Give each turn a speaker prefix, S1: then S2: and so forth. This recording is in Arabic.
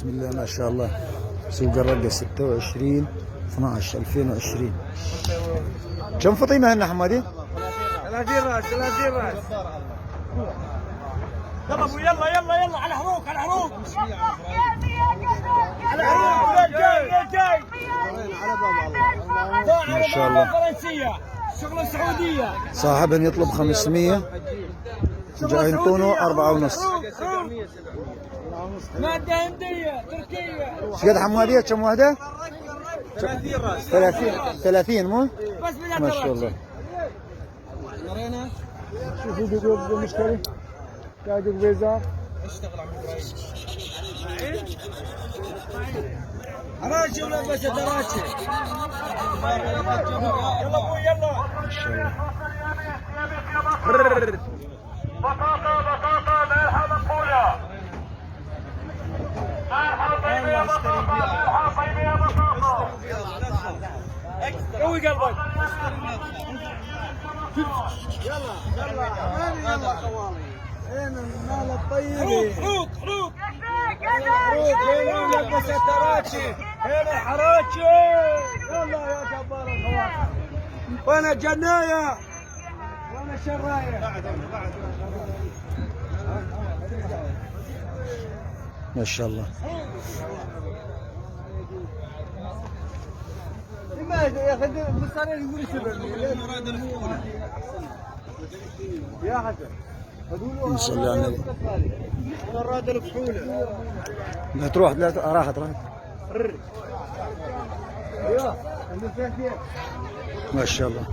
S1: بسم الله ما شاء الله. سوق الرقة 26/12/2020. كم فطيمة هنا حمادي؟
S2: 30 راس 30 راس. يلا ابو يلا يلا يلا على حروق على حروق على حروق. جاي جاي
S1: ما شاء الله.
S2: فرنسية شغلة سعودية.
S1: صاحبا يطلب 500 جاي ينطونه 4.5.
S2: مادة هندية تركية.
S1: ايش قد حمادية كم واحدة؟
S2: 30 راس.
S1: 30 مو؟
S2: بس
S1: ما شاء الله. شوفوا بيقول مشتري قاعد بيزار.
S2: اشتغل عم ابراهيم. حراشي ولا بس دراشي. يلا ابوي يلا.
S1: ما شاء الله.
S3: بطاطا بطاطا مالها مقبولة. مالها طيبة يا بطاطا مالها طيبة يا بطاطا.
S2: قوي قلبك.
S4: يلا يلا خوالي. هنا المال الطيب.
S2: حروق حروق
S4: حروق هنا
S2: لبس التراشي. هنا حراجي.
S4: يلا يا جبار الخواطر.
S2: وانا جنايه.
S4: وانا شرايه.
S1: ما شاء الله.
S4: لماذا يا اخي بالصريح يقول سبب يا حسن.
S1: نصلي على النبي.
S4: مراد الكحوله.
S1: لا تروح لا راحت.
S4: ايوه اللي فيها كيف.
S1: ما شاء الله.